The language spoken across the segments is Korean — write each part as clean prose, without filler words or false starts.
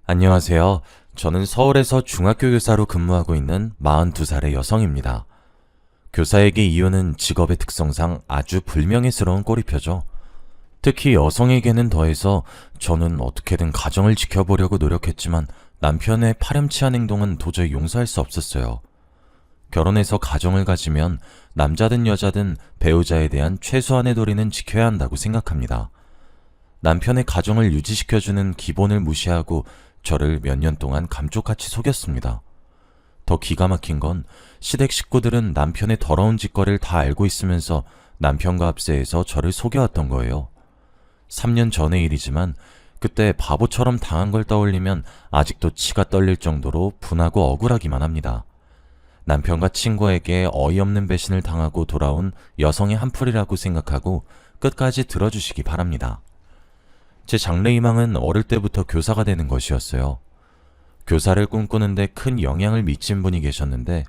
안녕하세요. 저는 서울에서 중학교 교사로 근무하고 있는 42살의 여성입니다. 교사에게 이유는 직업의 특성상 아주 불명예스러운 꼬리표죠. 특히 여성에게는 더해서 저는 어떻게든 가정을 지켜보려고 노력했지만 남편의 파렴치한 행동은 도저히 용서할 수 없었어요. 결혼해서 가정을 가지면 남자든 여자든 배우자에 대한 최소한의 도리는 지켜야 한다고 생각합니다. 남편의 가정을 유지시켜주는 기본을 무시하고 저를 몇 년 동안 감쪽같이 속였습니다. 더 기가 막힌 건 시댁 식구들은 남편의 더러운 짓거리를 다 알고 있으면서 남편과 합세해서 저를 속여왔던 거예요. 3년 전의 일이지만 그때 바보처럼 당한 걸 떠올리면 아직도 치가 떨릴 정도로 분하고 억울하기만 합니다. 남편과 친구에게 어이없는 배신을 당하고 돌아온 여성의 한풀이라고 생각하고 끝까지 들어주시기 바랍니다. 제 장래희망은 어릴 때부터 교사가 되는 것이었어요. 교사를 꿈꾸는데 큰 영향을 미친 분이 계셨는데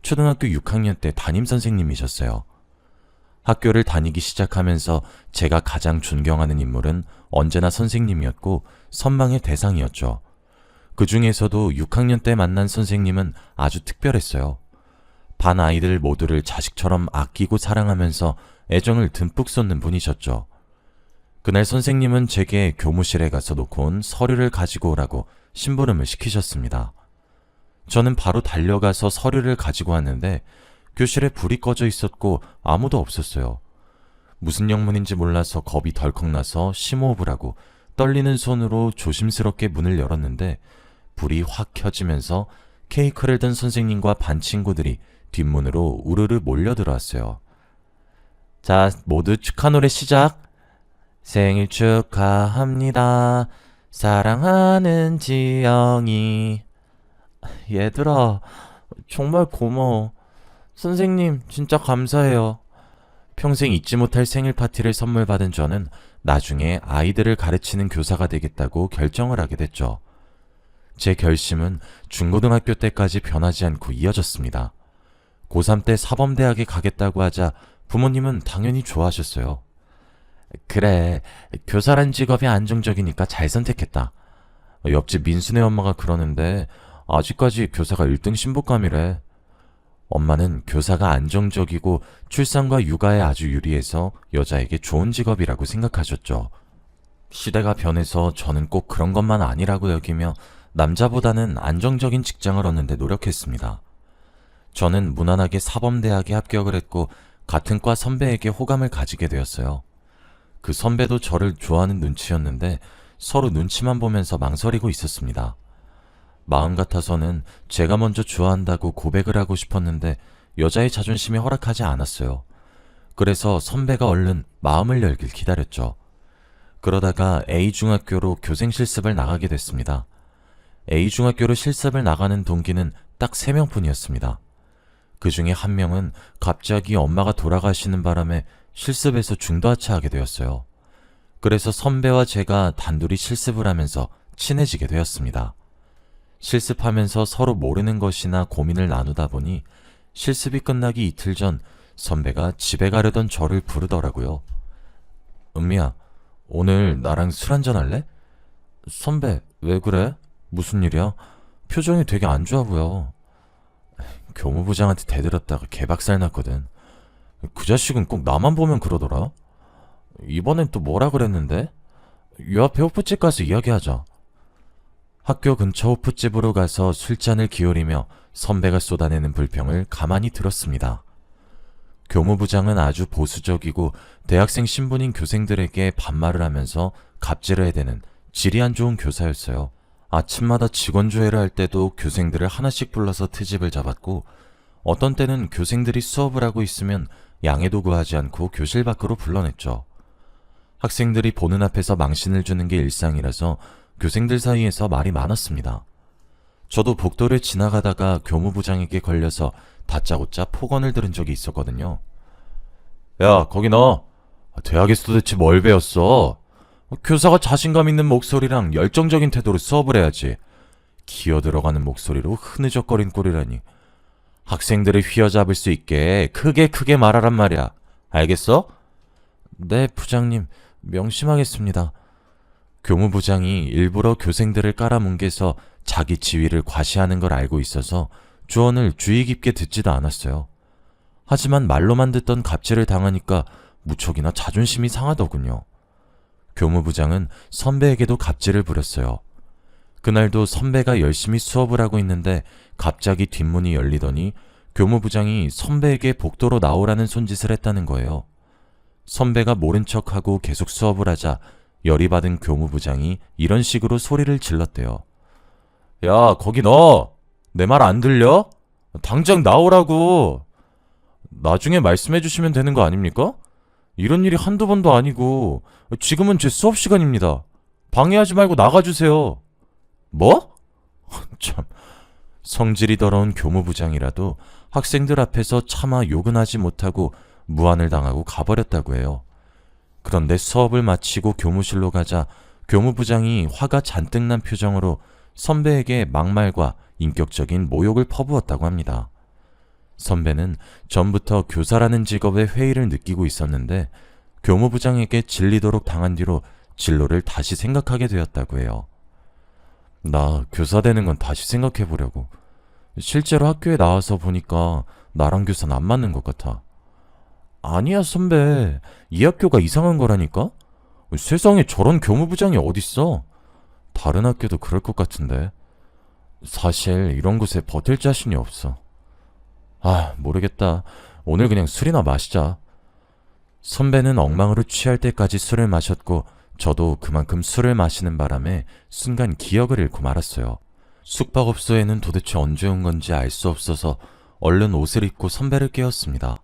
초등학교 6학년 때 담임선생님이셨어요. 학교를 다니기 시작하면서 제가 가장 존경하는 인물은 언제나 선생님이었고 선망의 대상이었죠. 그 중에서도 6학년 때 만난 선생님은 아주 특별했어요. 반 아이들 모두를 자식처럼 아끼고 사랑하면서 애정을 듬뿍 쏟는 분이셨죠. 그날 선생님은 제게 교무실에 가서 놓고 온 서류를 가지고 오라고 심부름을 시키셨습니다. 저는 바로 달려가서 서류를 가지고 왔는데 교실에 불이 꺼져 있었고 아무도 없었어요. 무슨 영문인지 몰라서 겁이 덜컥 나서 심호흡을 하고 떨리는 손으로 조심스럽게 문을 열었는데 불이 확 켜지면서 케이크를 든 선생님과 반 친구들이 뒷문으로 우르르 몰려들어왔어요. 자, 모두 축하 노래 시작! 생일 축하합니다. 사랑하는 지영이. 얘들아, 정말 고마워. 선생님, 진짜 감사해요. 평생 잊지 못할 생일 파티를 선물 받은 저는 나중에 아이들을 가르치는 교사가 되겠다고 결정을 하게 됐죠. 제 결심은 중고등학교 때까지 변하지 않고 이어졌습니다. 고3 때 사범대학에 가겠다고 하자 부모님은 당연히 좋아하셨어요. 그래, 교사란 직업이 안정적이니까 잘 선택했다. 옆집 민수네 엄마가 그러는데 아직까지 교사가 1등 신부감이래. 엄마는 교사가 안정적이고 출산과 육아에 아주 유리해서 여자에게 좋은 직업이라고 생각하셨죠. 시대가 변해서 저는 꼭 그런 것만 아니라고 여기며 남자보다는 안정적인 직장을 얻는데 노력했습니다. 저는 무난하게 사범대학에 합격을 했고 같은 과 선배에게 호감을 가지게 되었어요. 그 선배도 저를 좋아하는 눈치였는데 서로 눈치만 보면서 망설이고 있었습니다. 마음 같아서는 제가 먼저 좋아한다고 고백을 하고 싶었는데 여자의 자존심이 허락하지 않았어요. 그래서 선배가 얼른 마음을 열길 기다렸죠. 그러다가 A중학교로 교생 실습을 나가게 됐습니다. A중학교로 실습을 나가는 동기는 딱 3명뿐이었습니다. 그 중에 한 명은 갑자기 엄마가 돌아가시는 바람에 실습에서 중도하차하게 되었어요. 그래서 선배와 제가 단둘이 실습을 하면서 친해지게 되었습니다. 실습하면서 서로 모르는 것이나 고민을 나누다 보니 실습이 끝나기 이틀 전 선배가 집에 가려던 저를 부르더라고요. 은미야, 오늘 나랑 술 한잔 할래? 선배, 왜 그래? 무슨 일이야? 표정이 되게 안 좋아 보여. 교무부장한테 대들었다가 개박살 났거든. 그 자식은 꼭 나만 보면 그러더라. 이번엔 또 뭐라 그랬는데? 요 앞에 호프집 가서 이야기하자. 학교 근처 호프집으로 가서 술잔을 기울이며 선배가 쏟아내는 불평을 가만히 들었습니다. 교무부장은 아주 보수적이고 대학생 신분인 교생들에게 반말을 하면서 갑질을 해대는 질이 안 좋은 교사였어요. 아침마다 직원 조회를 할 때도 교생들을 하나씩 불러서 트집을 잡았고 어떤 때는 교생들이 수업을 하고 있으면 양해도 구하지 않고 교실 밖으로 불러냈죠. 학생들이 보는 앞에서 망신을 주는 게 일상이라서 교생들 사이에서 말이 많았습니다. 저도 복도를 지나가다가 교무부장에게 걸려서 다짜고짜 폭언을 들은 적이 있었거든요. 야, 거기 너 대학에서 도대체 뭘 배웠어? 교사가 자신감 있는 목소리랑 열정적인 태도로 수업을 해야지. 기어 들어가는 목소리로 흐느적거린 꼴이라니. 학생들을 휘어잡을 수 있게 크게 말하란 말이야. 알겠어? 네, 부장님. 명심하겠습니다. 교무부장이 일부러 교생들을 깔아뭉개서 자기 지위를 과시하는 걸 알고 있어서 조언을 주의 깊게 듣지도 않았어요. 하지만 말로만 듣던 갑질을 당하니까 무척이나 자존심이 상하더군요. 교무부장은 선배에게도 갑질을 부렸어요. 그날도 선배가 열심히 수업을 하고 있는데 갑자기 뒷문이 열리더니 교무부장이 선배에게 복도로 나오라는 손짓을 했다는 거예요. 선배가 모른 척하고 계속 수업을 하자 열이 받은 교무부장이 이런 식으로 소리를 질렀대요. 야, 거기 너! 내 말 안 들려? 당장 나오라고! 나중에 말씀해 주시면 되는 거 아닙니까? 이런 일이 한두 번도 아니고 지금은 제 수업 시간입니다. 방해하지 말고 나가주세요. 뭐? 참, 성질이 더러운 교무부장이라도 학생들 앞에서 차마 욕은 하지 못하고 무안을 당하고 가버렸다고 해요. 그런데 수업을 마치고 교무실로 가자 교무부장이 화가 잔뜩 난 표정으로 선배에게 막말과 인격적인 모욕을 퍼부었다고 합니다. 선배는 전부터 교사라는 직업의 회의를 느끼고 있었는데 교무부장에게 질리도록 당한 뒤로 진로를 다시 생각하게 되었다고 해요. 나 교사 되는 건 다시 생각해 보려고. 실제로 학교에 나와서 보니까 나랑 교사는 안 맞는 것 같아. 아니야 선배, 이 학교가 이상한 거라니까? 세상에 저런 교무부장이 어딨어? 다른 학교도 그럴 것 같은데. 사실 이런 곳에 버틸 자신이 없어. 모르겠다. 오늘 그냥 술이나 마시자. 선배는 엉망으로 취할 때까지 술을 마셨고 저도 그만큼 술을 마시는 바람에 순간 기억을 잃고 말았어요. 숙박업소에는 도대체 언제 온 건지 알 수 없어서 얼른 옷을 입고 선배를 깨웠습니다.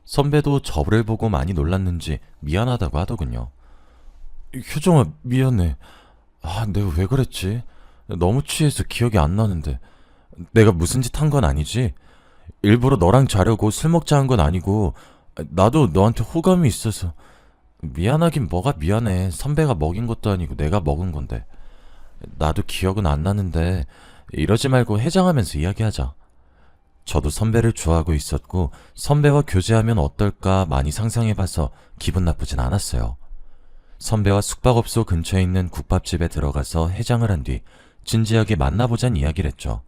선배도 저를 보고 많이 놀랐는지 미안하다고 하더군요. 효정아, 미안해. 내가 왜 그랬지? 너무 취해서 기억이 안 나는데. 내가 무슨 짓 한 건 아니지? 일부러 너랑 자려고 술 먹자 한 건 아니고 나도 너한테 호감이 있어서. 미안하긴 뭐가 미안해. 선배가 먹인 것도 아니고 내가 먹은 건데. 나도 기억은 안 나는데 이러지 말고 해장하면서 이야기하자. 저도 선배를 좋아하고 있었고 선배와 교제하면 어떨까 많이 상상해봐서 기분 나쁘진 않았어요. 선배와 숙박업소 근처에 있는 국밥집에 들어가서 해장을 한 뒤 진지하게 만나보자는 이야기를 했죠.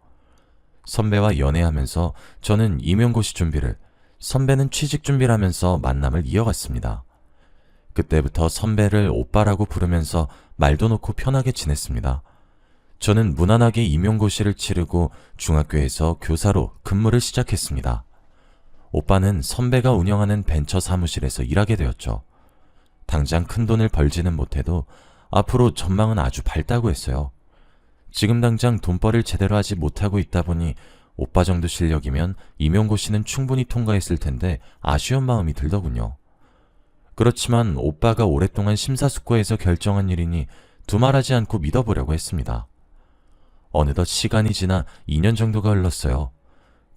선배와 연애하면서 저는 임용고시 준비를, 선배는 취직 준비를 하면서 만남을 이어갔습니다. 그때부터 선배를 오빠라고 부르면서 말도 놓고 편하게 지냈습니다. 저는 무난하게 임용고시를 치르고 중학교에서 교사로 근무를 시작했습니다. 오빠는 선배가 운영하는 벤처 사무실에서 일하게 되었죠. 당장 큰 돈을 벌지는 못해도 앞으로 전망은 아주 밝다고 했어요. 지금 당장 돈벌이를 제대로 하지 못하고 있다 보니 오빠 정도 실력이면 임용고시는 충분히 통과했을 텐데 아쉬운 마음이 들더군요. 그렇지만 오빠가 오랫동안 심사숙고해서 결정한 일이니 두말하지 않고 믿어보려고 했습니다. 어느덧 시간이 지나 2년 정도가 흘렀어요.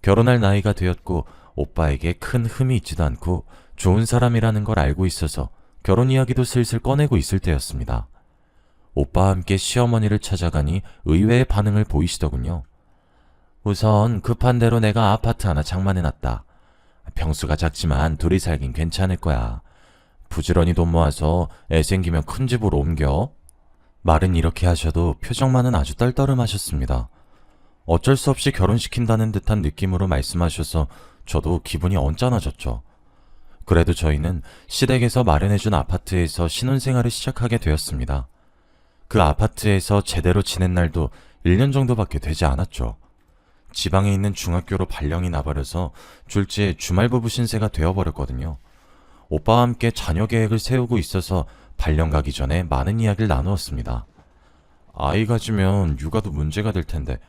결혼할 나이가 되었고 오빠에게 큰 흠이 있지도 않고 좋은 사람이라는 걸 알고 있어서 결혼 이야기도 슬슬 꺼내고 있을 때였습니다. 오빠와 함께 시어머니를 찾아가니 의외의 반응을 보이시더군요. 우선 급한 대로 내가 아파트 하나 장만해놨다. 평수가 작지만 둘이 살긴 괜찮을 거야. 부지런히 돈 모아서 애 생기면 큰 집으로 옮겨. 말은 이렇게 하셔도 표정만은 아주 떨떠름하셨습니다. 어쩔 수 없이 결혼시킨다는 듯한 느낌으로 말씀하셔서 저도 기분이 언짢아졌죠. 그래도 저희는 시댁에서 마련해준 아파트에서 신혼생활을 시작하게 되었습니다. 그 아파트에서 제대로 지낸 날도 1년 정도밖에 되지 않았죠. 지방에 있는 중학교로 발령이 나버려서 졸지에 주말부부 신세가 되어버렸거든요. 오빠와 함께 자녀 계획을 세우고 있어서 발령 가기 전에 많은 이야기를 나누었습니다. 아이 가지면 육아도 문제가 될 텐데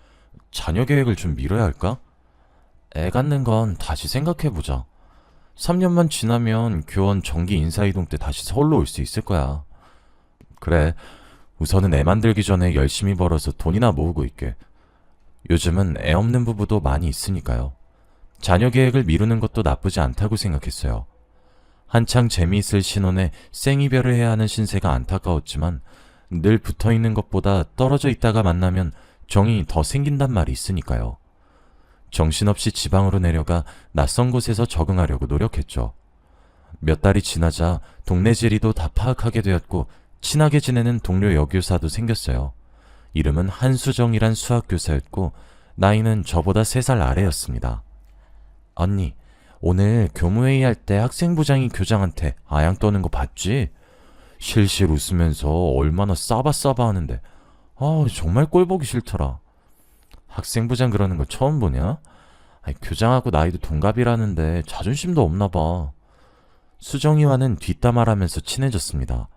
자녀 계획을 좀 미뤄야 할까? 애 갖는 건 다시 생각해보자. 3년만 지나면 교원 정기 인사이동 때 다시 서울로 올 수 있을 거야. 그래, 우선은 애 만들기 전에 열심히 벌어서 돈이나 모으고 있게. 요즘은 애 없는 부부도 많이 있으니까요. 자녀 계획을 미루는 것도 나쁘지 않다고 생각했어요. 한창 재미있을 신혼에 생이별을 해야 하는 신세가 안타까웠지만 늘 붙어있는 것보다 떨어져 있다가 만나면 정이 더 생긴단 말이 있으니까요. 정신없이 지방으로 내려가 낯선 곳에서 적응하려고 노력했죠. 몇 달이 지나자 동네 지리도 다 파악하게 되었고 친하게 지내는 동료 여교사도 생겼어요. 이름은 한수정이란 수학교사였고 나이는 저보다 3살 아래였습니다. 언니, 오늘 교무회의 할 때 학생부장이 교장한테 아양 떠는 거 봤지? 실실 웃으면서 얼마나 싸바싸바 하는데 정말 꼴 보기 싫더라. 학생부장 그러는 거 처음 보냐? 교장하고 나이도 동갑이라는데 자존심도 없나 봐. 수정이와는 뒷담화하면서 친해졌습니다.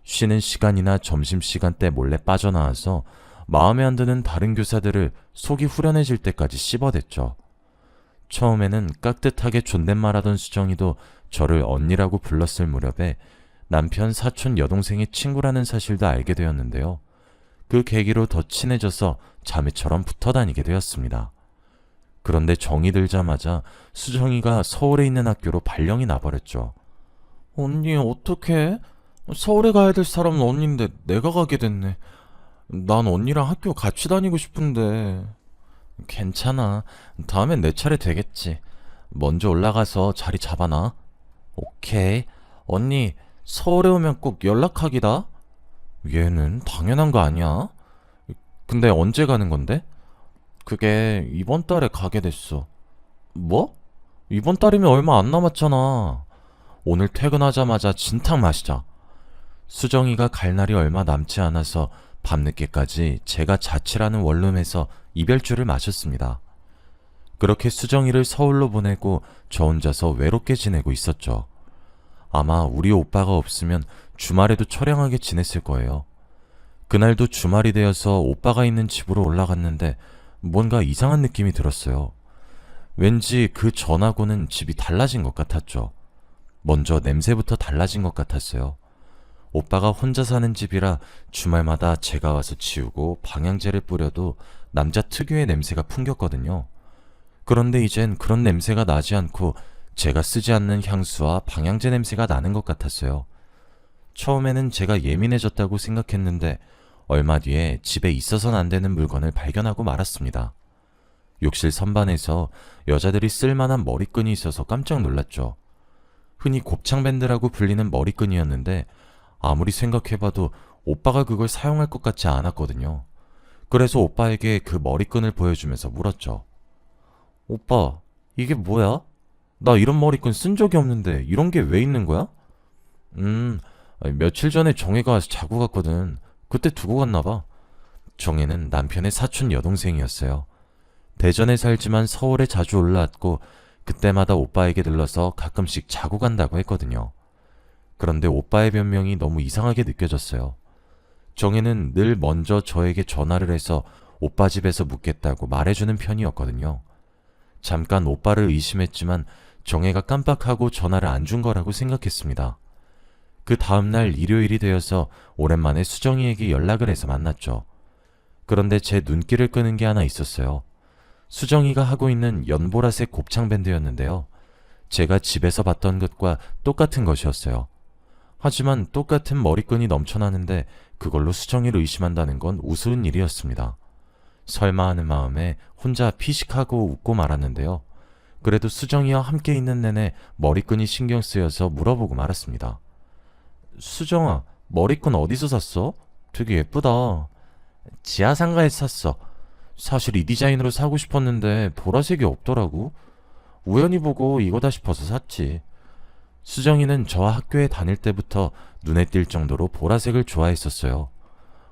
쉬는 시간이나 점심시간 때 몰래 빠져나와서 마음에 안 드는 다른 교사들을 속이 후련해질 때까지 씹어댔죠. 처음에는 깍듯하게 존댓말하던 수정이도 저를 언니라고 불렀을 무렵에 남편 사촌 여동생의 친구라는 사실도 알게 되었는데요. 그 계기로 더 친해져서 자매처럼 붙어 다니게 되었습니다. 그런데 정이 들자마자 수정이가 서울에 있는 학교로 발령이 나버렸죠. 언니 어떡해? 서울에 가야 될 사람은 언니인데 내가 가게 됐네. 난 언니랑 학교 같이 다니고 싶은데. 괜찮아. 다음엔 내 차례 되겠지. 먼저 올라가서 자리 잡아놔. 오케이. 언니 서울에 오면 꼭 연락하기다. 얘는 당연한 거 아니야? 근데 언제 가는 건데? 그게 이번 달에 가게 됐어. 뭐? 이번 달이면 얼마 안 남았잖아. 오늘 퇴근하자마자 진탕 마시자. 수정이가 갈 날이 얼마 남지 않아서 밤늦게까지 제가 자취라는 원룸에서 이별주를 마셨습니다. 그렇게 수정이를 서울로 보내고 저 혼자서 외롭게 지내고 있었죠. 아마 우리 오빠가 없으면 주말에도 처량하게 지냈을 거예요. 그날도 주말이 되어서 오빠가 있는 집으로 올라갔는데 뭔가 이상한 느낌이 들었어요. 왠지 그 전하고는 집이 달라진 것 같았죠. 먼저 냄새부터 달라진 것 같았어요. 오빠가 혼자 사는 집이라 주말마다 제가 와서 치우고 방향제를 뿌려도 남자 특유의 냄새가 풍겼거든요. 그런데 이젠 그런 냄새가 나지 않고 제가 쓰지 않는 향수와 방향제 냄새가 나는 것 같았어요. 처음에는 제가 예민해졌다고 생각했는데 얼마 뒤에 집에 있어서는 안 되는 물건을 발견하고 말았습니다. 욕실 선반에서 여자들이 쓸만한 머리끈이 있어서 깜짝 놀랐죠. 흔히 곱창밴드라고 불리는 머리끈이었는데 아무리 생각해봐도 오빠가 그걸 사용할 것 같지 않았거든요. 그래서 오빠에게 그 머리끈을 보여주면서 물었죠. 오빠, 이게 뭐야? 나 이런 머리끈 쓴 적이 없는데 이런 게 왜 있는 거야? 며칠 전에 정혜가 와서 자고 갔거든. 그때 두고 갔나 봐. 정혜는 남편의 사촌 여동생이었어요. 대전에 살지만 서울에 자주 올라왔고 그때마다 오빠에게 들러서 가끔씩 자고 간다고 했거든요. 그런데 오빠의 변명이 너무 이상하게 느껴졌어요. 정혜는 늘 먼저 저에게 전화를 해서 오빠 집에서 묵겠다고 말해주는 편이었거든요. 잠깐 오빠를 의심했지만 정혜가 깜빡하고 전화를 안 준 거라고 생각했습니다. 그 다음날 일요일이 되어서 오랜만에 수정이에게 연락을 해서 만났죠. 그런데 제 눈길을 끄는 게 하나 있었어요. 수정이가 하고 있는 연보라색 곱창밴드였는데요. 제가 집에서 봤던 것과 똑같은 것이었어요. 하지만 똑같은 머리끈이 넘쳐나는데 그걸로 수정이를 의심한다는 건 우스운 일이었습니다. 설마 하는 마음에 혼자 피식하고 웃고 말았는데요. 그래도 수정이와 함께 있는 내내 머리끈이 신경 쓰여서 물어보고 말았습니다. 수정아, 머리끈 어디서 샀어? 되게 예쁘다. 지하상가에서 샀어. 사실 이 디자인으로 사고 싶었는데 보라색이 없더라고. 우연히 보고 이거다 싶어서 샀지. 수정이는 저와 학교에 다닐 때부터 눈에 띌 정도로 보라색을 좋아했었어요.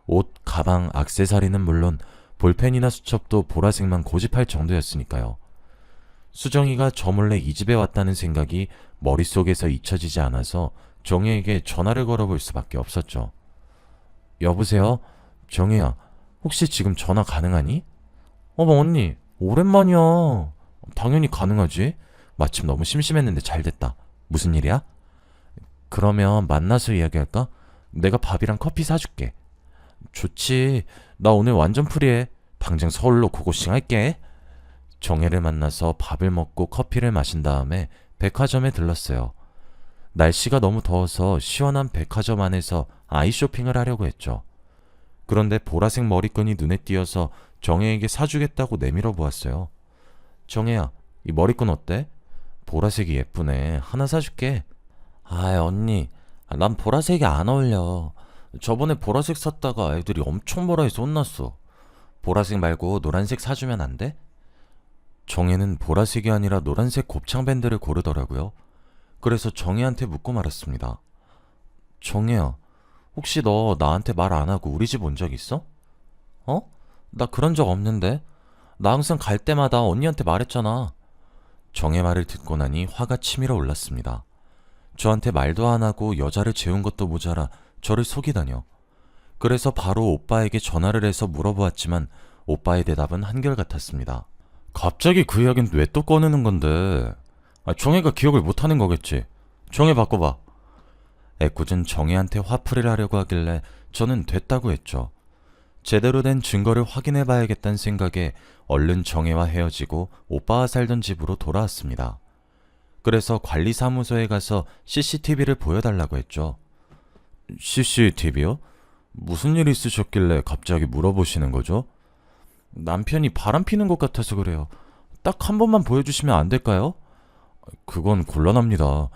옷, 가방, 액세서리는 물론 볼펜이나 수첩도 보라색만 고집할 정도였으니까요. 수정이가 저 몰래 이 집에 왔다는 생각이 머릿속에서 잊혀지지 않아서 정혜에게 전화를 걸어볼 수밖에 없었죠. 여보세요? 정혜야, 혹시 지금 전화 가능하니? 어머 언니, 오랜만이야. 당연히 가능하지. 마침 너무 심심했는데 잘 됐다. 무슨 일이야? 그러면 만나서 이야기할까? 내가 밥이랑 커피 사줄게. 좋지. 나 오늘 완전 프리해. 당장 서울로 고고싱 할게. 정혜를 만나서 밥을 먹고 커피를 마신 다음에 백화점에 들렀어요. 날씨가 너무 더워서 시원한 백화점 안에서 아이 쇼핑을 하려고 했죠. 그런데 보라색 머리끈이 눈에 띄어서 정혜에게 사주겠다고 내밀어 보았어요. 정혜야, 이 머리끈 어때? 보라색이 예쁘네. 하나 사줄게. 언니, 난 보라색이 안 어울려. 저번에 보라색 샀다가 애들이 엄청 뭐라 해서 혼났어. 보라색 말고 노란색 사주면 안 돼? 정혜는 보라색이 아니라 노란색 곱창 밴드를 고르더라고요. 그래서 정혜한테 묻고 말았습니다. 정혜야, 혹시 너 나한테 말 안 하고 우리 집 온 적 있어? 어? 나 그런 적 없는데. 나 항상 갈 때마다 언니한테 말했잖아. 정혜 말을 듣고 나니 화가 치밀어 올랐습니다. 저한테 말도 안 하고 여자를 재운 것도 모자라 저를 속이다녀. 그래서 바로 오빠에게 전화를 해서 물어보았지만 오빠의 대답은 한결같았습니다. 갑자기 그 이야기는 왜 또 꺼내는 건데? 정혜가 기억을 못하는 거겠지. 정혜 바꿔봐. 애꿎은 정혜한테 화풀이를 하려고 하길래 저는 됐다고 했죠. 제대로 된 증거를 확인해봐야겠다는 생각에 얼른 정혜와 헤어지고 오빠와 살던 집으로 돌아왔습니다. 그래서 관리사무소에 가서 CCTV를 보여달라고 했죠. CCTV요? 무슨 일 있으셨길래 갑자기 물어보시는 거죠? 남편이 바람 피는 것 같아서 그래요. 딱 한 번만 보여주시면 안 될까요? 그건 곤란합니다.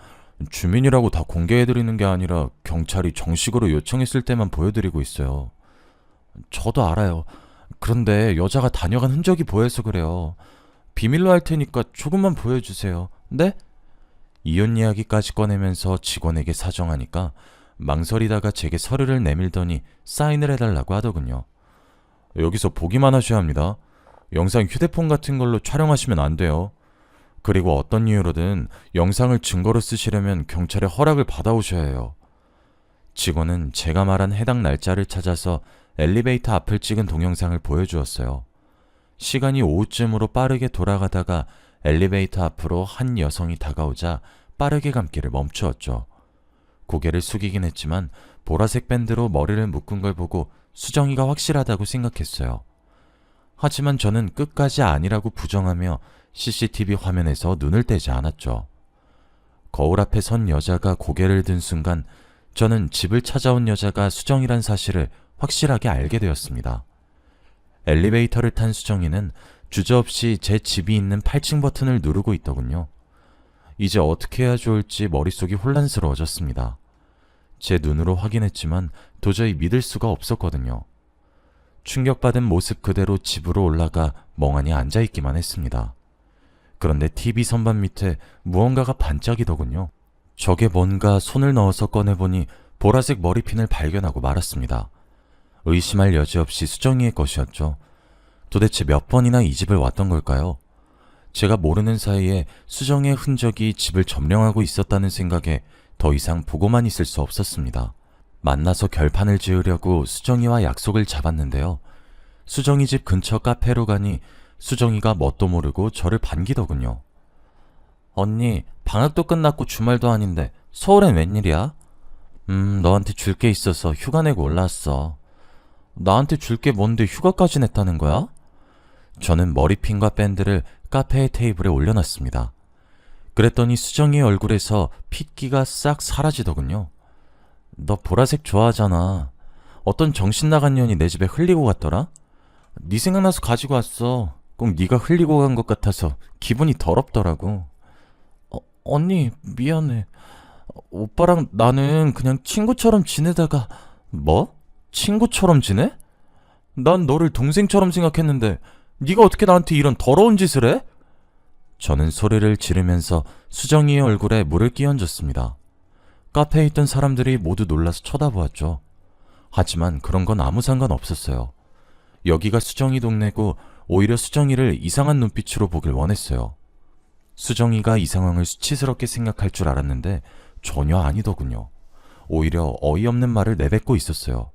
주민이라고 다 공개해드리는 게 아니라 경찰이 정식으로 요청했을 때만 보여드리고 있어요. 저도 알아요. 그런데 여자가 다녀간 흔적이 보여서 그래요. 비밀로 할 테니까 조금만 보여주세요. 네? 이혼 이야기까지 꺼내면서 직원에게 사정하니까 망설이다가 제게 서류를 내밀더니 사인을 해달라고 하더군요. 여기서 보기만 하셔야 합니다. 영상 휴대폰 같은 걸로 촬영하시면 안 돼요. 그리고 어떤 이유로든 영상을 증거로 쓰시려면 경찰의 허락을 받아오셔야 해요. 직원은 제가 말한 해당 날짜를 찾아서 엘리베이터 앞을 찍은 동영상을 보여주었어요. 시간이 오후쯤으로 빠르게 돌아가다가 엘리베이터 앞으로 한 여성이 다가오자 빠르게 감기를 멈추었죠. 고개를 숙이긴 했지만 보라색 밴드로 머리를 묶은 걸 보고 수정이가 확실하다고 생각했어요. 하지만 저는 끝까지 아니라고 부정하며 CCTV 화면에서 눈을 떼지 않았죠. 거울 앞에 선 여자가 고개를 든 순간 저는 집을 찾아온 여자가 수정이란 사실을 확실하게 알게 되었습니다. 엘리베이터를 탄 수정이는 주저없이 제 집이 있는 8층 버튼을 누르고 있더군요. 이제 어떻게 해야 좋을지 머릿속이 혼란스러워졌습니다. 제 눈으로 확인했지만 도저히 믿을 수가 없었거든요. 충격받은 모습 그대로 집으로 올라가 멍하니 앉아있기만 했습니다. 그런데 TV 선반 밑에 무언가가 반짝이더군요. 저게 뭔가 손을 넣어서 꺼내보니 보라색 머리핀을 발견하고 말았습니다. 의심할 여지 없이 수정이의 것이었죠. 도대체 몇 번이나 이 집을 왔던 걸까요? 제가 모르는 사이에 수정이의 흔적이 집을 점령하고 있었다는 생각에 더 이상 보고만 있을 수 없었습니다. 만나서 결판을 지으려고 수정이와 약속을 잡았는데요. 수정이 집 근처 카페로 가니 수정이가 뭣도 모르고 저를 반기더군요. 언니, 방학도 끝났고 주말도 아닌데 서울엔 웬일이야? 너한테 줄 게 있어서 휴가 내고 올라왔어. 나한테 줄 게 뭔데 휴가까지 냈다는 거야? 저는 머리핀과 밴드를 카페의 테이블에 올려놨습니다. 그랬더니 수정이의 얼굴에서 핏기가 싹 사라지더군요. 너 보라색 좋아하잖아. 어떤 정신 나간 년이 내 집에 흘리고 갔더라? 네 생각나서 가지고 왔어. 꼭 네가 흘리고 간 것 같아서 기분이 더럽더라고. 언니, 미안해. 오빠랑 나는 그냥 친구처럼 지내다가. 뭐? 친구처럼 지내? 난 너를 동생처럼 생각했는데 네가 어떻게 나한테 이런 더러운 짓을 해? 저는 소리를 지르면서 수정이의 얼굴에 물을 끼얹었습니다. 카페에 있던 사람들이 모두 놀라서 쳐다보았죠. 하지만 그런 건 아무 상관 없었어요. 여기가 수정이 동네고 오히려 수정이를 이상한 눈빛으로 보길 원했어요. 수정이가 이 상황을 수치스럽게 생각할 줄 알았는데 전혀 아니더군요. 오히려 어이없는 말을 내뱉고 있었어요.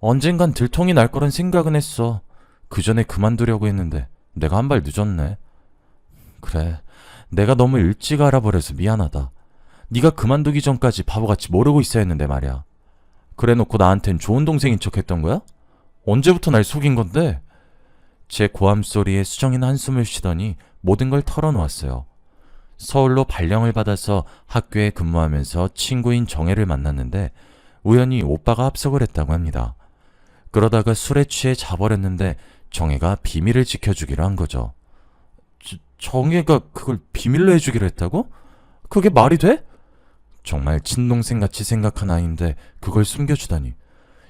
언젠간 들통이 날 거란 생각은 했어. 그 전에 그만두려고 했는데 내가 한 발 늦었네. 그래, 내가 너무 일찍 알아버려서 미안하다. 네가 그만두기 전까지 바보같이 모르고 있어야 했는데 말이야. 그래놓고 나한텐 좋은 동생인 척 했던 거야? 언제부터 날 속인 건데? 제 고함 소리에 수정이는 한숨을 쉬더니 모든 걸 털어놓았어요. 서울로 발령을 받아서 학교에 근무하면서 친구인 정혜를 만났는데 우연히 오빠가 합석을 했다고 합니다. 그러다가 술에 취해 자버렸는데 정혜가 비밀을 지켜주기로 한 거죠. 정혜가 그걸 비밀로 해주기로 했다고? 그게 말이 돼? 정말 친동생같이 생각한 아이인데 그걸 숨겨주다니.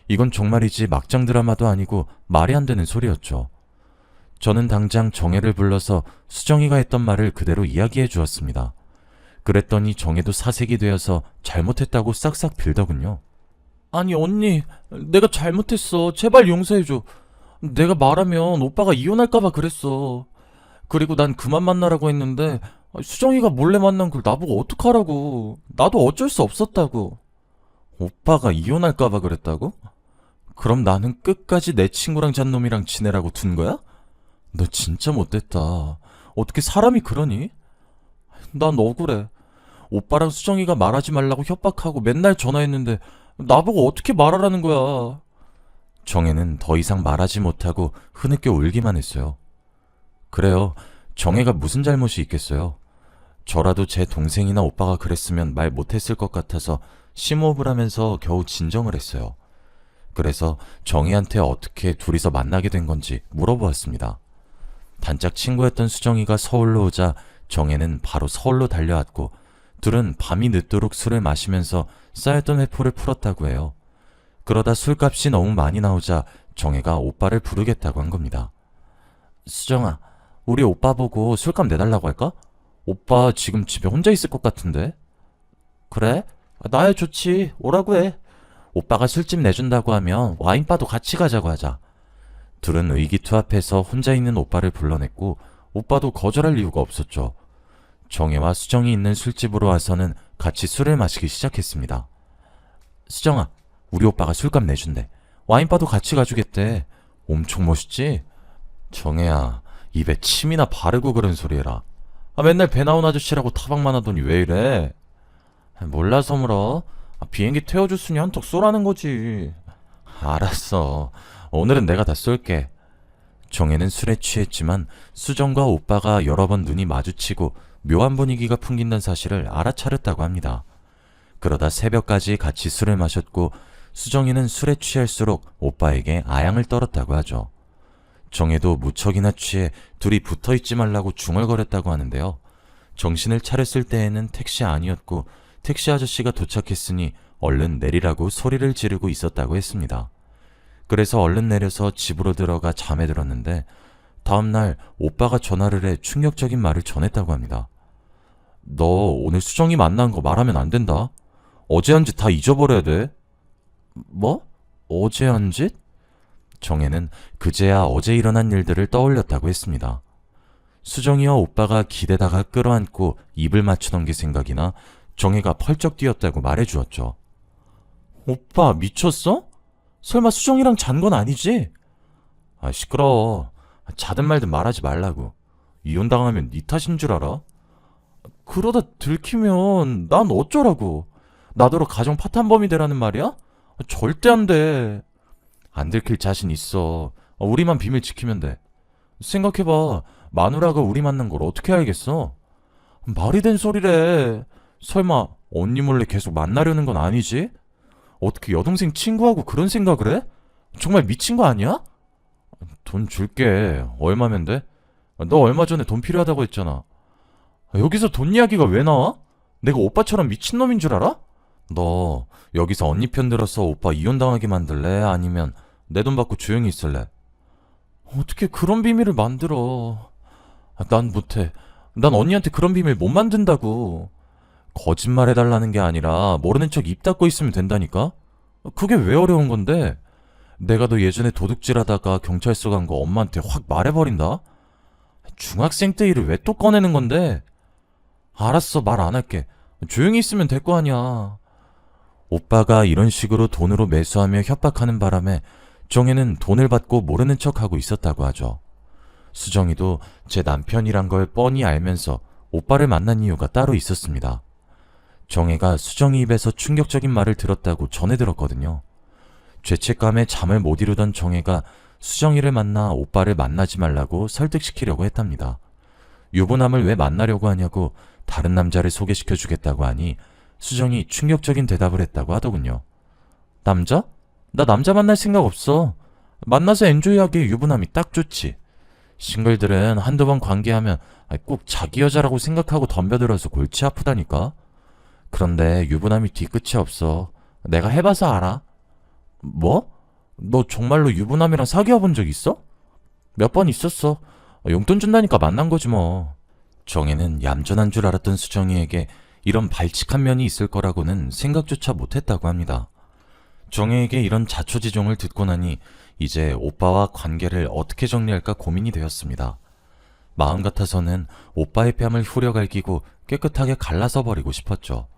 이건 정말이지 막장 드라마도 아니고 말이 안 되는 소리였죠. 저는 당장 정혜를 불러서 수정이가 했던 말을 그대로 이야기해 주었습니다. 그랬더니 정혜도 사색이 되어서 잘못했다고 싹싹 빌더군요. 아니 언니, 내가 잘못했어. 제발 용서해줘. 내가 말하면 오빠가 이혼할까봐 그랬어. 그리고 난 그만 만나라고 했는데 수정이가 몰래 만난 걸 나보고 어떡하라고. 나도 어쩔 수 없었다고. 오빠가 이혼할까봐 그랬다고? 그럼 나는 끝까지 내 친구랑 잔 놈이랑 지내라고 둔 거야? 너 진짜 못됐다. 어떻게 사람이 그러니? 난 억울해. 오빠랑 수정이가 말하지 말라고 협박하고 맨날 전화했는데 나보고 어떻게 말하라는 거야. 정혜는 더 이상 말하지 못하고 흐느껴 울기만 했어요. 그래요. 정혜가 무슨 잘못이 있겠어요. 저라도 제 동생이나 오빠가 그랬으면 말 못했을 것 같아서 심호흡을 하면서 겨우 진정을 했어요. 그래서 정혜한테 어떻게 둘이서 만나게 된 건지 물어보았습니다. 단짝 친구였던 수정이가 서울로 오자 정혜는 바로 서울로 달려왔고 둘은 밤이 늦도록 술을 마시면서 쌓였던 회포를 풀었다고 해요. 그러다 술값이 너무 많이 나오자 정혜가 오빠를 부르겠다고 한 겁니다. 수정아, 우리 오빠 보고 술값 내달라고 할까? 오빠 지금 집에 혼자 있을 것 같은데. 그래? 나야 좋지. 오라고 해. 오빠가 술집 내준다고 하면 와인바도 같이 가자고 하자. 둘은 의기투합해서 혼자 있는 오빠를 불러냈고 오빠도 거절할 이유가 없었죠. 정혜와 수정이 있는 술집으로 와서는 같이 술을 마시기 시작했습니다. 수정아, 우리 오빠가 술값 내준대. 와인바도 같이 가주겠대. 엄청 멋있지? 정혜야, 입에 침이나 바르고 그런 소리 해라. 맨날 배 나온 아저씨라고 타박만 하더니 왜 이래? 몰라서 물어. 비행기 태워줬으니 한턱 쏘라는 거지. 알았어. 오늘은 내가 다 쏠게. 정혜는 술에 취했지만 수정과 오빠가 여러 번 눈이 마주치고 묘한 분위기가 풍긴다는 사실을 알아차렸다고 합니다. 그러다 새벽까지 같이 술을 마셨고 수정이는 술에 취할수록 오빠에게 아양을 떨었다고 하죠. 정혜도 무척이나 취해 둘이 붙어있지 말라고 중얼거렸다고 하는데요. 정신을 차렸을 때에는 택시 아니었고 택시 아저씨가 도착했으니 얼른 내리라고 소리를 지르고 있었다고 했습니다. 그래서 얼른 내려서 집으로 들어가 잠에 들었는데 다음날 오빠가 전화를 해 충격적인 말을 전했다고 합니다. 너 오늘 수정이 만난 거 말하면 안 된다. 어제 한 짓 다 잊어버려야 돼. 뭐? 어제 한 짓? 정혜는 그제야 어제 일어난 일들을 떠올렸다고 했습니다. 수정이와 오빠가 기대다가 끌어안고 입을 맞추던 게 생각이나 정혜가 펄쩍 뛰었다고 말해주었죠. 오빠 미쳤어? 설마 수정이랑 잔 건 아니지? 시끄러워. 자든 말든 말하지 말라고. 이혼당하면 네 탓인 줄 알아? 그러다 들키면 난 어쩌라고. 나더러 가정 파탄범이 되라는 말이야? 절대 안 돼. 안 들킬 자신 있어. 우리만 비밀 지키면 돼. 생각해봐. 마누라가 우리 만난 걸 어떻게 알겠어? 말이 된 소리래. 설마 언니 몰래 계속 만나려는 건 아니지? 어떻게 여동생 친구하고 그런 생각을 해? 정말 미친 거 아니야? 돈 줄게. 얼마면 돼? 너 얼마 전에 돈 필요하다고 했잖아. 여기서 돈 이야기가 왜 나와? 내가 오빠처럼 미친놈인 줄 알아? 너 여기서 언니 편 들어서 오빠 이혼당하게 만들래? 아니면 내 돈 받고 조용히 있을래? 어떻게 그런 비밀을 만들어? 난 못해. 난 언니한테 그런 비밀 못 만든다고. 거짓말 해달라는 게 아니라 모르는 척 입 닫고 있으면 된다니까? 그게 왜 어려운 건데? 내가 너 예전에 도둑질하다가 경찰서 간 거 엄마한테 확 말해버린다? 중학생 때 일을 왜 또 꺼내는 건데? 알았어, 말 안 할게. 조용히 있으면 될 거 아니야. 오빠가 이런 식으로 돈으로 매수하며 협박하는 바람에 정혜는 돈을 받고 모르는 척하고 있었다고 하죠. 수정이도 제 남편이란 걸 뻔히 알면서 오빠를 만난 이유가 따로 있었습니다. 정혜가 수정이 입에서 충격적인 말을 들었다고 전해 들었거든요. 죄책감에 잠을 못 이루던 정혜가 수정이를 만나 오빠를 만나지 말라고 설득시키려고 했답니다. 유부남을 왜 만나려고 하냐고 다른 남자를 소개시켜 주겠다고 하니 수정이 충격적인 대답을 했다고 하더군요. 남자? 나 남자 만날 생각 없어. 만나서 엔조이하기에 유부남이 딱 좋지. 싱글들은 한두 번 관계하면 꼭 자기 여자라고 생각하고 덤벼들어서 골치 아프다니까. 그런데 유부남이 뒤끝이 없어. 내가 해봐서 알아. 뭐? 너 정말로 유부남이랑 사귀어 본 적 있어? 몇 번 있었어. 용돈 준다니까 만난 거지 뭐. 정혜는 얌전한 줄 알았던 수정이에게 이런 발칙한 면이 있을 거라고는 생각조차 못했다고 합니다. 정혜에게 이런 자초지종을 듣고 나니 이제 오빠와 관계를 어떻게 정리할까 고민이 되었습니다. 마음 같아서는 오빠의 뺨을 후려갈기고 깨끗하게 갈라서 버리고 싶었죠.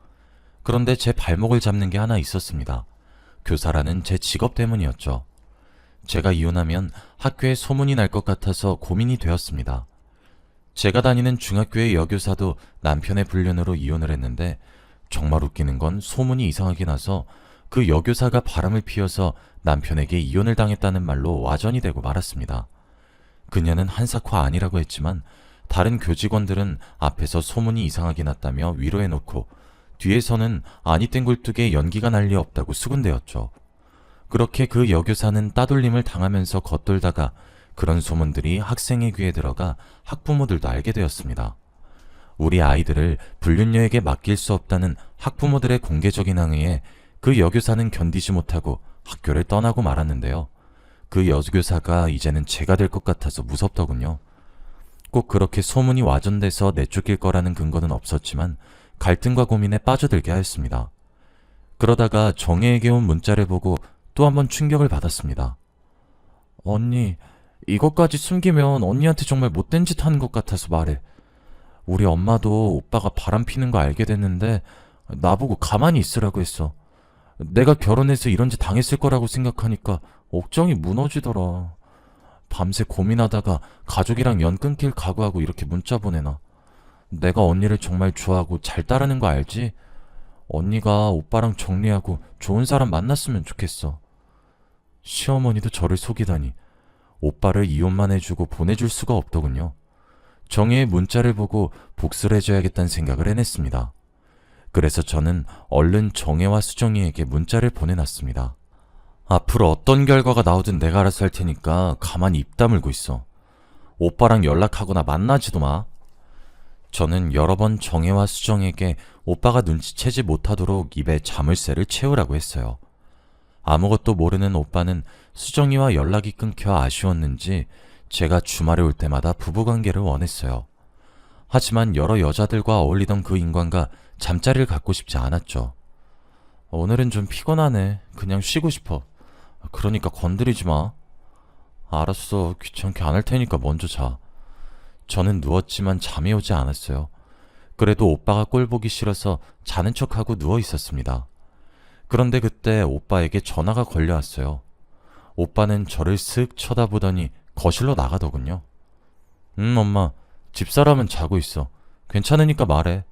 그런데 제 발목을 잡는 게 하나 있었습니다. 교사라는 제 직업 때문이었죠. 제가 이혼하면 학교에 소문이 날 것 같아서 고민이 되었습니다. 제가 다니는 중학교의 여교사도 남편의 불륜으로 이혼을 했는데 정말 웃기는 건 소문이 이상하게 나서 그 여교사가 바람을 피워서 남편에게 이혼을 당했다는 말로 와전이 되고 말았습니다. 그녀는 한사코 아니라고 했지만 다른 교직원들은 앞에서 소문이 이상하게 났다며 위로해놓고 뒤에서는 아니 땡굴뚝에 연기가 날 리 없다고 수군대었죠. 그렇게 그 여교사는 따돌림을 당하면서 겉돌다가 그런 소문들이 학생의 귀에 들어가 학부모들도 알게 되었습니다. 우리 아이들을 불륜녀에게 맡길 수 없다는 학부모들의 공개적인 항의에 그 여교사는 견디지 못하고 학교를 떠나고 말았는데요. 그 여교사가 이제는 제가 될 것 같아서 무섭더군요. 꼭 그렇게 소문이 와전돼서 내쫓길 거라는 근거는 없었지만 갈등과 고민에 빠져들게 하였습니다. 그러다가 정혜에게 온 문자를 보고 또 한 번 충격을 받았습니다. 언니, 이것까지 숨기면 언니한테 정말 못된 짓 하는 것 같아서 말해. 우리 엄마도 오빠가 바람 피는 거 알게 됐는데 나보고 가만히 있으라고 했어. 내가 결혼해서 이런 짓 당했을 거라고 생각하니까 억장이 무너지더라. 밤새 고민하다가 가족이랑 연 끊길 각오하고 이렇게 문자 보내놔. 내가 언니를 정말 좋아하고 잘 따르는 거 알지? 언니가 오빠랑 정리하고 좋은 사람 만났으면 좋겠어. 시어머니도 저를 속이다니. 오빠를 이혼만 해주고 보내줄 수가 없더군요. 정혜의 문자를 보고 복수를 해줘야겠다는 생각을 해냈습니다. 그래서 저는 얼른 정혜와 수정이에게 문자를 보내놨습니다. 앞으로 어떤 결과가 나오든 내가 알아서 할 테니까 가만히 입 다물고 있어. 오빠랑 연락하거나 만나지도 마. 저는 여러 번 정혜와 수정에게 오빠가 눈치채지 못하도록 입에 자물쇠를 채우라고 했어요. 아무것도 모르는 오빠는 수정이와 연락이 끊겨 아쉬웠는지 제가 주말에 올 때마다 부부관계를 원했어요. 하지만 여러 여자들과 어울리던 그 인간과 잠자리를 갖고 싶지 않았죠. 오늘은 좀 피곤하네. 그냥 쉬고 싶어. 그러니까 건드리지 마. 알았어. 귀찮게 안 할 테니까 먼저 자. 저는 누웠지만 잠이 오지 않았어요. 그래도 오빠가 꼴 보기 싫어서 자는 척하고 누워 있었습니다. 그런데 그때 오빠에게 전화가 걸려왔어요. 오빠는 저를 쓱 쳐다보더니 거실로 나가더군요. 엄마. 집사람은 자고 있어. 괜찮으니까 말해.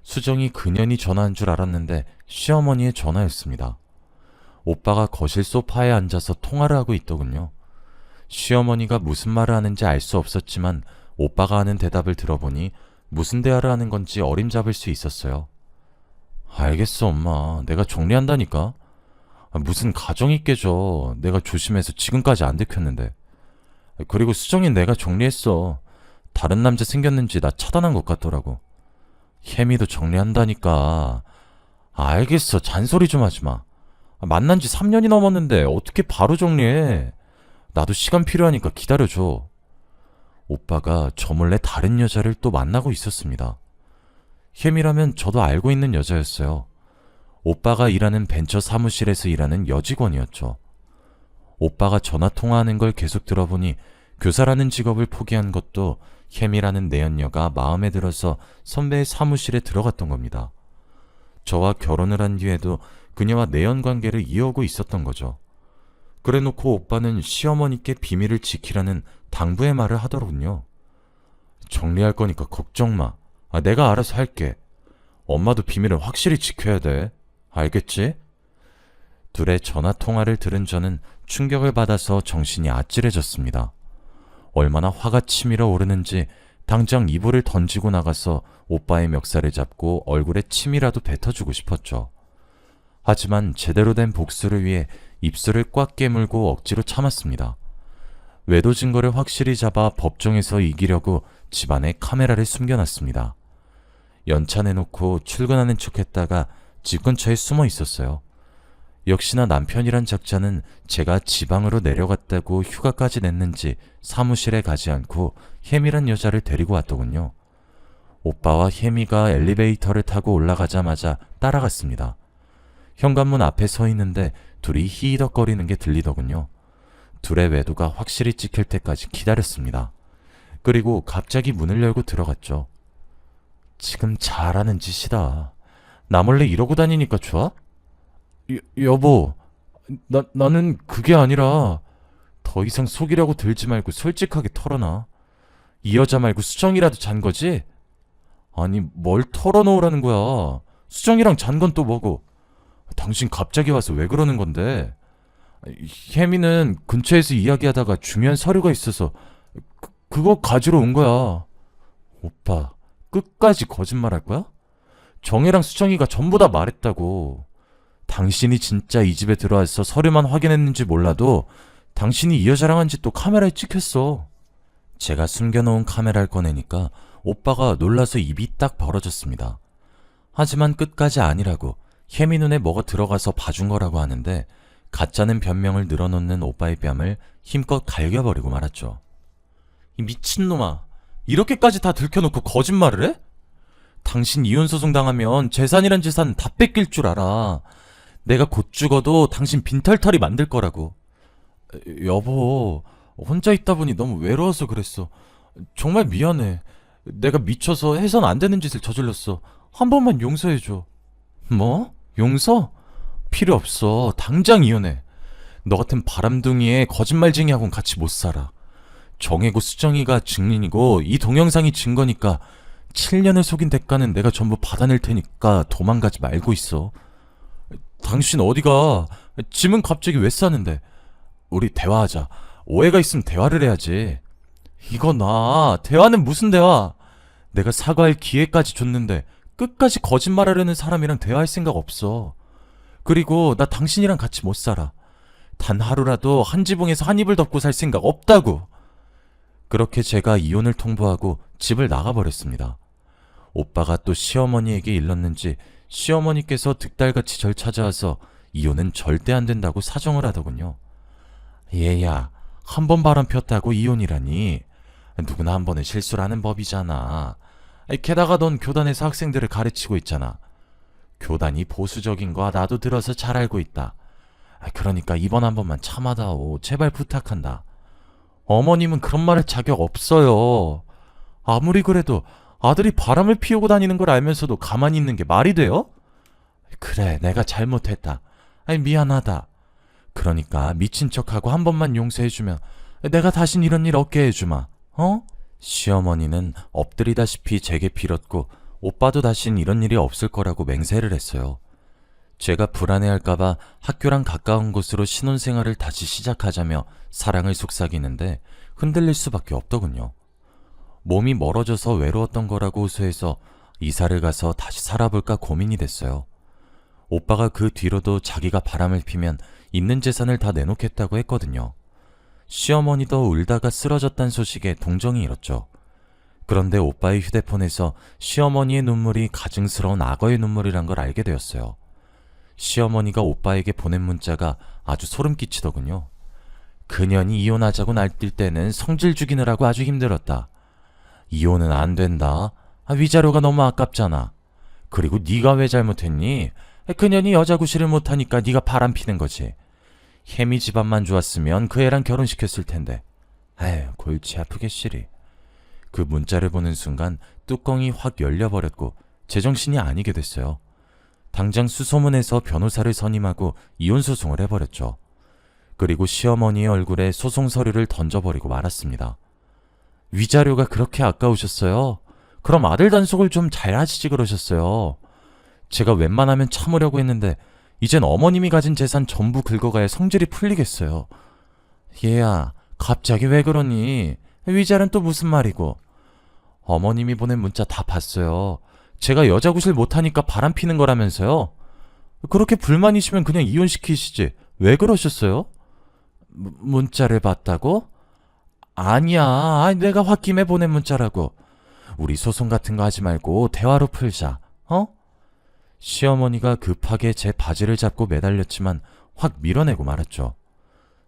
수정이 그년이 전화한 줄 알았는데 시어머니의 전화였습니다. 오빠가 거실 소파에 앉아서 통화를 하고 있더군요. 시어머니가 무슨 말을 하는지 알 수 없었지만 오빠가 하는 대답을 들어보니 무슨 대화를 하는 건지 어림잡을 수 있었어요. 알겠어, 엄마. 내가 정리한다니까. 무슨 가정이 깨져. 내가 조심해서 지금까지 안 들켰는데. 그리고 수정이 내가 정리했어. 다른 남자 생겼는지 나 차단한 것 같더라고. 혜미도 정리한다니까. 알겠어. 잔소리 좀 하지 마. 만난 지 3년이 넘었는데 어떻게 바로 정리해. 나도 시간 필요하니까 기다려줘. 오빠가 저 몰래 다른 여자를 또 만나고 있었습니다. 혜미라면 저도 알고 있는 여자였어요. 오빠가 일하는 벤처 사무실에서 일하는 여직원이었죠. 오빠가 전화 통화하는 걸 계속 들어보니 교사라는 직업을 포기한 것도 혜미라는 내연녀가 마음에 들어서 선배의 사무실에 들어갔던 겁니다. 저와 결혼을 한 뒤에도 그녀와 내연 관계를 이어오고 있었던 거죠. 그래놓고 오빠는 시어머니께 비밀을 지키라는 당부의 말을 하더군요. 정리할 거니까 걱정 마. 내가 알아서 할게. 엄마도 비밀은 확실히 지켜야 돼. 알겠지? 둘의 전화 통화를 들은 저는 충격을 받아서 정신이 아찔해졌습니다. 얼마나 화가 치밀어 오르는지 당장 이불을 던지고 나가서 오빠의 멱살을 잡고 얼굴에 침이라도 뱉어주고 싶었죠. 하지만 제대로 된 복수를 위해 입술을 꽉 깨물고 억지로 참았습니다. 외도 증거를 확실히 잡아 법정에서 이기려고 집안에 카메라를 숨겨놨습니다. 연차 내놓고 출근하는 척했다가 집 근처에 숨어 있었어요. 역시나 남편이란 작자는 제가 지방으로 내려갔다고 휴가까지 냈는지 사무실에 가지 않고 혜미란 여자를 데리고 왔더군요. 오빠와 혜미가 엘리베이터를 타고 올라가자마자 따라갔습니다. 현관문 앞에 서 있는데 둘이 히히덕거리는 게 들리더군요. 둘의 외도가 확실히 찍힐 때까지 기다렸습니다. 그리고 갑자기 문을 열고 들어갔죠. 지금 잘하는 짓이다. 나 몰래 이러고 다니니까 좋아? 여보, 나는 그게 아니라 더 이상 속이려고 들지 말고 솔직하게 털어놔. 이 여자 말고 수정이라도 잔 거지? 아니, 뭘 털어놓으라는 거야. 수정이랑 잔 건 또 뭐고? 당신 갑자기 와서 왜 그러는 건데? 혜미는 근처에서 이야기하다가 중요한 서류가 있어서 그거 가지러 온 거야. 오빠, 끝까지 거짓말 할 거야? 정혜랑 수정이가 전부 다 말했다고. 당신이 진짜 이 집에 들어와서 서류만 확인했는지 몰라도 당신이 이 여자랑 한 짓도 카메라에 찍혔어. 제가 숨겨놓은 카메라를 꺼내니까 오빠가 놀라서 입이 딱 벌어졌습니다. 하지만 끝까지 아니라고 혜미 눈에 뭐가 들어가서 봐준 거라고 하는데 가짜는 변명을 늘어놓는 오빠의 뺨을 힘껏 갈겨버리고 말았죠. 이 미친놈아, 이렇게까지 다 들켜놓고 거짓말을 해? 당신 이혼소송 당하면 재산이란 재산 다 뺏길 줄 알아. 내가 곧 죽어도 당신 빈털터리 만들 거라고. 여보, 혼자 있다 보니 너무 외로워서 그랬어. 정말 미안해. 내가 미쳐서 해선 안 되는 짓을 저질렀어. 한 번만 용서해줘. 뭐? 용서? 필요 없어. 당장 이혼해. 너 같은 바람둥이에 거짓말쟁이하고는 같이 못 살아. 정혜고 수정이가 증인이고 이 동영상이 증거니까 7년을 속인 대가는 내가 전부 받아낼 테니까 도망가지 말고 있어. 당신 어디가? 짐은 갑자기 왜 싸는데? 우리 대화하자. 오해가 있으면 대화를 해야지. 이거 대화는 무슨 대화? 내가 사과할 기회까지 줬는데 끝까지 거짓말하려는 사람이랑 대화할 생각 없어. 그리고 나 당신이랑 같이 못 살아. 단 하루라도 한 지붕에서 한 이불 덮고 살 생각 없다고. 그렇게 제가 이혼을 통보하고 집을 나가버렸습니다. 오빠가 또 시어머니에게 일렀는지 시어머니께서 득달같이 절 찾아와서 이혼은 절대 안 된다고 사정을 하더군요. 얘야, 한 번 바람 폈다고 이혼이라니. 누구나 한 번은 실수를 하는 법이잖아. 게다가 넌 교단에서 학생들을 가르치고 있잖아. 교단이 보수적인 거 나도 들어서 잘 알고 있다. 그러니까 이번 한 번만 참아다오. 제발 부탁한다. 어머님은 그런 말 할 자격 없어요. 아무리 그래도 아들이 바람을 피우고 다니는 걸 알면서도 가만히 있는 게 말이 돼요? 그래, 내가 잘못했다. 미안하다. 그러니까 미친 척하고 한 번만 용서해주면 내가 다신 이런 일 없게 해주마. 어? 시어머니는 엎드리다시피 제게 빌었고 오빠도 다신 이런 일이 없을 거라고 맹세를 했어요. 제가 불안해할까봐 학교랑 가까운 곳으로 신혼생활을 다시 시작하자며 사랑을 속삭이는데 흔들릴 수밖에 없더군요. 몸이 멀어져서 외로웠던 거라고 호소해서 이사를 가서 다시 살아볼까 고민이 됐어요. 오빠가 그 뒤로도 자기가 바람을 피면 있는 재산을 다 내놓겠다고 했거든요. 시어머니도 울다가 쓰러졌단 소식에 동정이 일었죠. 그런데 오빠의 휴대폰에서 시어머니의 눈물이 가증스러운 악어의 눈물이란 걸 알게 되었어요. 시어머니가 오빠에게 보낸 문자가 아주 소름 끼치더군요. 그년이 이혼하자고 날뛸 때는 성질 죽이느라고 아주 힘들었다. 이혼은 안 된다. 위자료가 너무 아깝잖아. 그리고 네가 왜 잘못했니? 그년이 여자 구실을 못하니까 네가 바람피는 거지. 혜미 집안만 좋았으면 그 애랑 결혼시켰을 텐데. 에휴, 골치 아프게 시리. 그 문자를 보는 순간 뚜껑이 확 열려버렸고 제정신이 아니게 됐어요. 당장 수소문해서 변호사를 선임하고 이혼소송을 해버렸죠. 그리고 시어머니의 얼굴에 소송 서류를 던져버리고 말았습니다. 위자료가 그렇게 아까우셨어요? 그럼 아들 단속을 좀 잘 하시지 그러셨어요. 제가 웬만하면 참으려고 했는데 이젠 어머님이 가진 재산 전부 긁어가야 성질이 풀리겠어요. 얘야, 갑자기 왜 그러니? 위자료는 또 무슨 말이고? 어머님이 보낸 문자 다 봤어요. 제가 여자 구실 못하니까 바람 피는 거라면서요? 그렇게 불만이시면 그냥 이혼시키시지. 왜 그러셨어요? 문자를 봤다고? 아니야, 내가 홧김에 보낸 문자라고. 우리 소송 같은 거 하지 말고 대화로 풀자. 어? 시어머니가 급하게 제 바지를 잡고 매달렸지만 확 밀어내고 말았죠.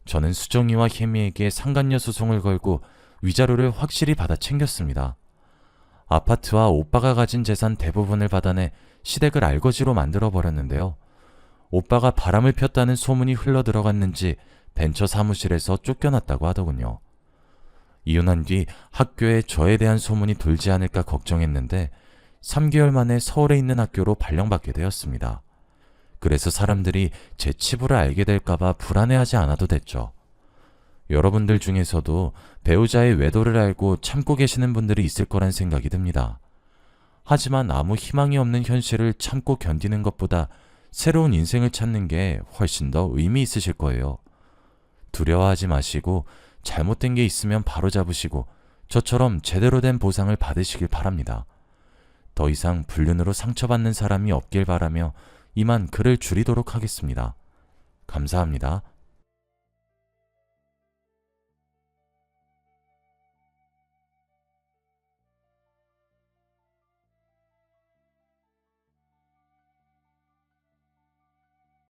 저는 수정이와 혜미에게 상간녀 소송을 걸고 위자료를 확실히 받아 챙겼습니다. 아파트와 오빠가 가진 재산 대부분을 받아내 시댁을 알거지로 만들어버렸는데요. 오빠가 바람을 폈다는 소문이 흘러들어갔는지 벤처 사무실에서 쫓겨났다고 하더군요. 이혼한 뒤 학교에 저에 대한 소문이 돌지 않을까 걱정했는데 3개월 만에 서울에 있는 학교로 발령받게 되었습니다. 그래서 사람들이 제 치부를 알게 될까봐 불안해하지 않아도 됐죠. 여러분들 중에서도 배우자의 외도를 알고 참고 계시는 분들이 있을 거란 생각이 듭니다. 하지만 아무 희망이 없는 현실을 참고 견디는 것보다 새로운 인생을 찾는 게 훨씬 더 의미 있으실 거예요. 두려워하지 마시고 잘못된 게 있으면 바로잡으시고 저처럼 제대로 된 보상을 받으시길 바랍니다. 더 이상 불륜으로 상처받는 사람이 없길 바라며 이만 글을 줄이도록 하겠습니다. 감사합니다.